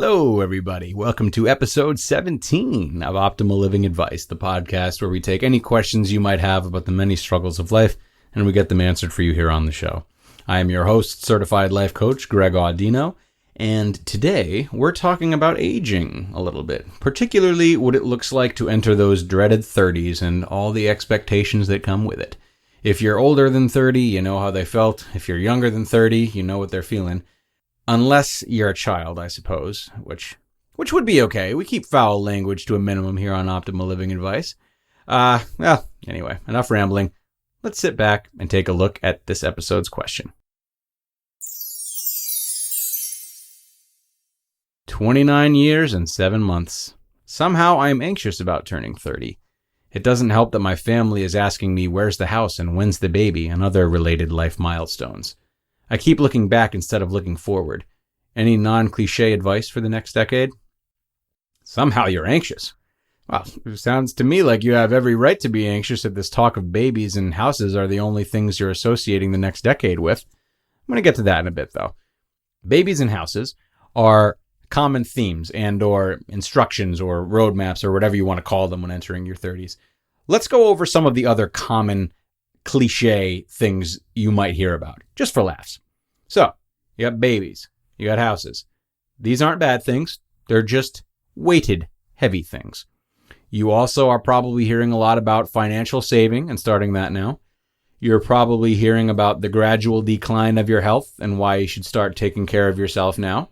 Hello, everybody. Welcome to episode 17 of Optimal Living Advice, the podcast where we take any questions you might have about the many struggles of life and we get them answered for you here on the show. I am your host, certified life coach, Greg Audino, and today we're talking about aging a little bit, particularly what it looks like to enter those dreaded 30s and all the expectations that come with it. If you're older than 30, you know how they felt. If you're younger than 30, you know what they're feeling. Unless you're a child, I suppose, which would be okay. We keep foul language to a minimum here on Optimal Living Advice. Anyway, enough rambling. Let's sit back and take a look at this episode's question. 29 years and 7 months. Somehow I am anxious about turning 30. It doesn't help that my family is asking me where's the house and when's the baby and other related life milestones. I keep looking back instead of looking forward. Any non-cliche advice for the next decade? Somehow you're anxious. Well, it sounds to me like you have every right to be anxious if this talk of babies and houses are the only things you're associating the next decade with. I'm going to get to that in a bit, though. Babies and houses are common themes and or instructions or roadmaps or whatever you want to call them when entering your 30s. Let's go over some of the other common cliche things you might hear about, just for laughs. So, you got babies, you got houses. These aren't bad things, they're just weighted, heavy things. You also are probably hearing a lot about financial saving and starting that now. You're probably hearing about the gradual decline of your health and why you should start taking care of yourself now.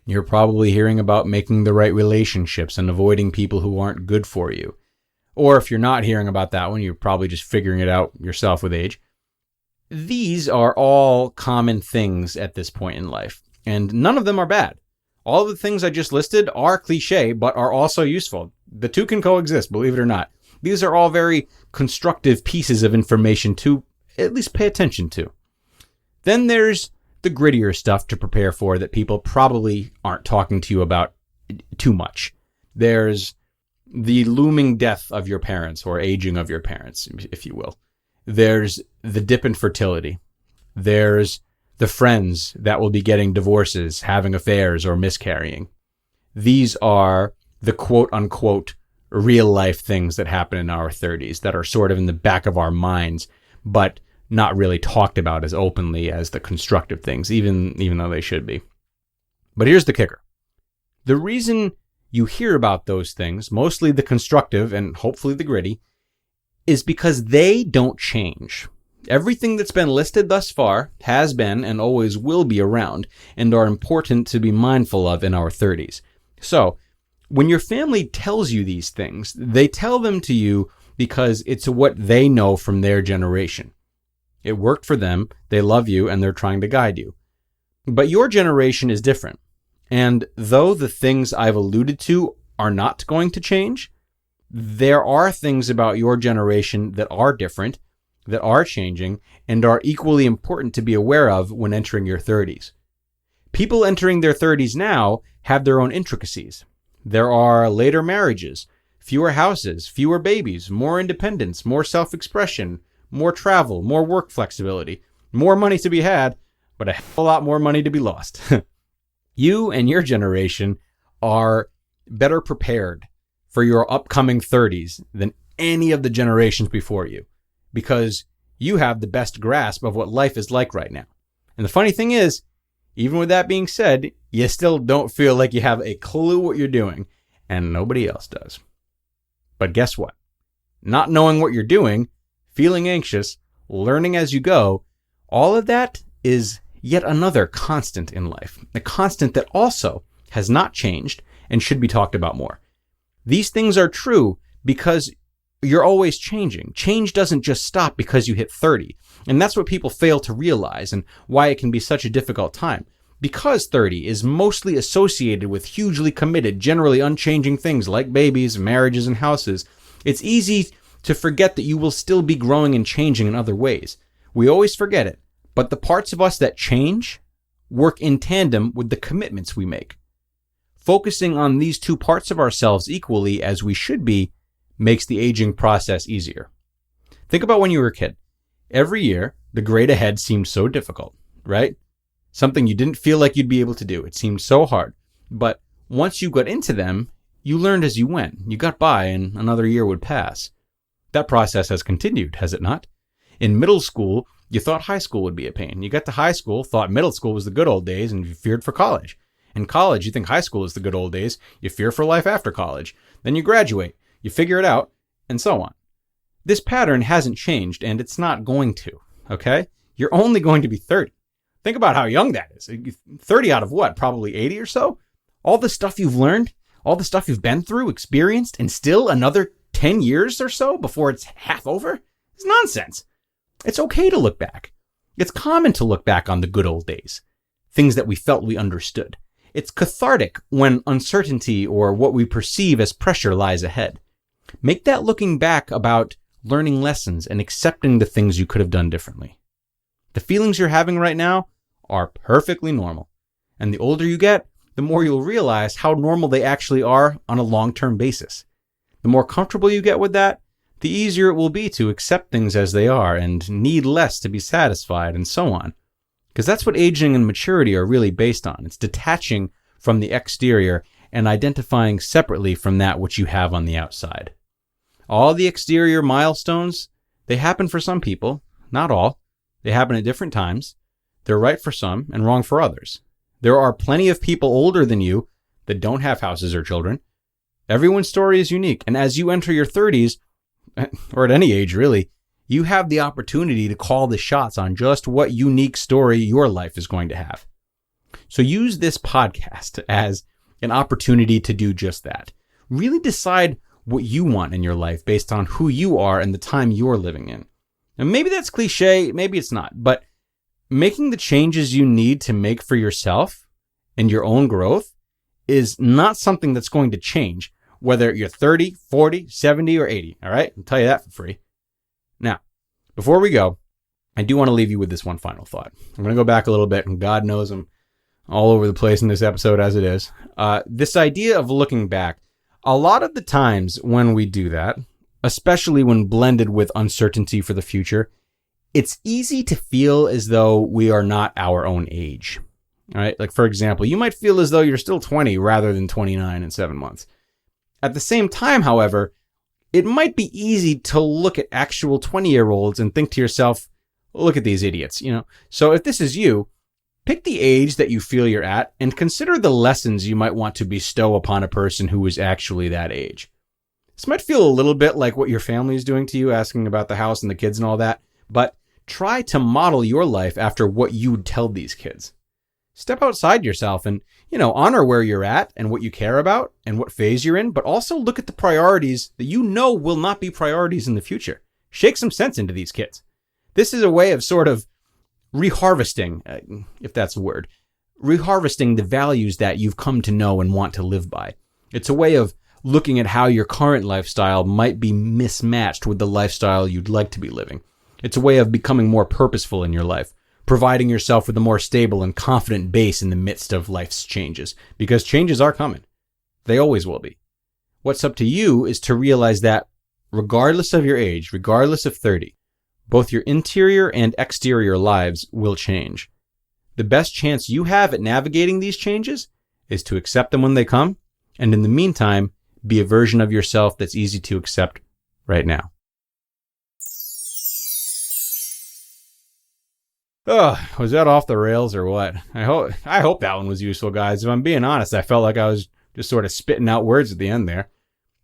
You're probably hearing about making the right relationships and avoiding people who aren't good for you. Or if you're not hearing about that one, you're probably just figuring it out yourself with age. These are all common things at this point in life, and none of them are bad. All of the things I just listed are cliche, but are also useful. The two can coexist, believe it or not. These are all very constructive pieces of information to at least pay attention to. Then there's the grittier stuff to prepare for that people probably aren't talking to you about too much. There's the looming death of your parents, or aging of your parents, if you will. There's the dip in fertility. There's the friends that will be getting divorces, having affairs, or miscarrying. These are the quote-unquote real-life things that happen in our 30s that are sort of in the back of our minds, but not really talked about as openly as the constructive things, even though they should be. But here's the kicker. The reason you hear about those things, mostly the constructive and hopefully the gritty, is because they don't change. Everything that's been listed thus far has been and always will be around and are important to be mindful of in our 30s. So, when your family tells you these things, they tell them to you because it's what they know from their generation. It worked for them, they love you, and they're trying to guide you. But your generation is different. And though the things I've alluded to are not going to change, there are things about your generation that are different, that are changing, and are equally important to be aware of when entering your 30s. People entering their 30s now have their own intricacies. There are later marriages, fewer houses, fewer babies, more independence, more self-expression, more travel, more work flexibility, more money to be had, but a hell of a lot more money to be lost. You and your generation are better prepared for your upcoming 30s than any of the generations before you, because you have the best grasp of what life is like right now. And the funny thing is, even with that being said, you still don't feel like you have a clue what you're doing, and nobody else does. But guess what? Not knowing what you're doing, feeling anxious, learning as you go, all of that is yet another constant in life, a constant that also has not changed and should be talked about more. These things are true because you're always changing. Change doesn't just stop because you hit 30. And that's what people fail to realize and why it can be such a difficult time. Because 30 is mostly associated with hugely committed, generally unchanging things like babies, marriages, and houses, it's easy to forget that you will still be growing and changing in other ways. We always forget it. But the parts of us that change work in tandem with the commitments we make. Focusing on these two parts of ourselves equally as we should be makes the aging process easier. Think about when you were a kid. Every year, the grade ahead seemed so difficult, right? Something you didn't feel like you'd be able to do. It seemed so hard. But Once you got into them, you learned as you went. You got by and another year would pass. That process has continued, has it not? In middle school, you thought high school would be a pain. You got to high school, thought middle school was the good old days, and you feared for college. In college, you think high school is the good old days. You fear for life after college. Then you graduate. You figure it out, and so on. This pattern hasn't changed, and it's not going to, okay? You're only going to be 30. Think about how young that is. 30 out of what? Probably 80 or so? All the stuff you've learned, all the stuff you've been through, experienced, and still another 10 years or so before it's half over? It's nonsense. It's okay to look back. It's common to look back on the good old days, things that we felt we understood. It's cathartic when uncertainty or what we perceive as pressure lies ahead. Make that looking back about learning lessons and accepting the things you could have done differently. The feelings you're having right now are perfectly normal. And the older you get, the more you'll realize how normal they actually are on a long-term basis. The more comfortable you get with that, the easier it will be to accept things as they are and need less to be satisfied and so on. Because that's what aging and maturity are really based on. It's detaching from the exterior and identifying separately from that which you have on the outside. All the exterior milestones, they happen for some people, not all. They happen at different times. They're right for some and wrong for others. There are plenty of people older than you that don't have houses or children. Everyone's story is unique. And as you enter your 30s, or at any age really, you have the opportunity to call the shots on just what unique story your life is going to have. So use this podcast as an opportunity to do just that. Really decide what you want in your life based on who you are and the time you're living in. And maybe that's cliche, maybe it's not, but making the changes you need to make for yourself and your own growth is not something that's going to change, whether you're 30, 40, 70, or 80, all right? I'll tell you that for free. Now, before we go, I do want to leave you with this one final thought. I'm going to go back a little bit, and God knows I'm all over the place in this episode as it is. This idea of looking back, a lot of the times when we do that, especially when blended with uncertainty for the future, it's easy to feel as though we are not our own age. All right? Like, for example, you might feel as though you're still 20 rather than 29 in 7 months. At the same time, however, it might be easy to look at actual 20-year-olds and think to yourself, look at these idiots, you know? So if this is you, pick the age that you feel you're at and consider the lessons you might want to bestow upon a person who is actually that age. This might feel a little bit like what your family is doing to you, asking about the house and the kids and all that, but try to model your life after what you'd tell these kids. Step outside yourself and, honor where you're at and what you care about and what phase you're in, but also look at the priorities that you know will not be priorities in the future. Shake some sense into these kids. This is a way of sort of reharvesting, if that's a word, reharvesting the values that you've come to know and want to live by. It's a way of looking at how your current lifestyle might be mismatched with the lifestyle you'd like to be living. It's a way of becoming more purposeful in your life, providing yourself with a more stable and confident base in the midst of life's changes, because changes are coming. They always will be. What's up to you is to realize that regardless of your age, regardless of 30, both your interior and exterior lives will change. The best chance you have at navigating these changes is to accept them when they come, and in the meantime, be a version of yourself that's easy to accept right now. Was that off the rails or what? I hope that one was useful, guys. If I'm being honest, I felt like I was just sort of spitting out words at the end there.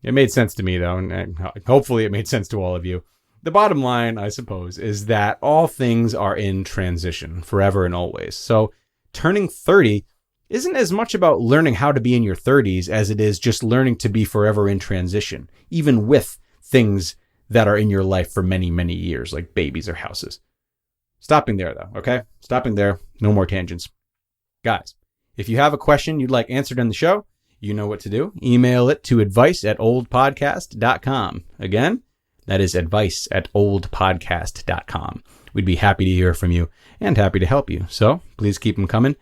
It made sense to me, though, and hopefully it made sense to all of you. The bottom line, I suppose, is that all things are in transition, forever and always. So turning 30 isn't as much about learning how to be in your 30s as it is just learning to be forever in transition, even with things that are in your life for many, many years, like babies or houses. Stopping there, though, okay? Stopping there. No more tangents. Guys, if you have a question you'd like answered on the show, you know what to do. Email it to advice@oldpodcast.com. Again, that is advice@oldpodcast.com. We'd be happy to hear from you and happy to help you. So please keep them coming.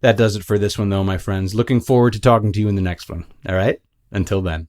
That does it for this one, though, my friends. Looking forward to talking to you in the next one. All right? Until then.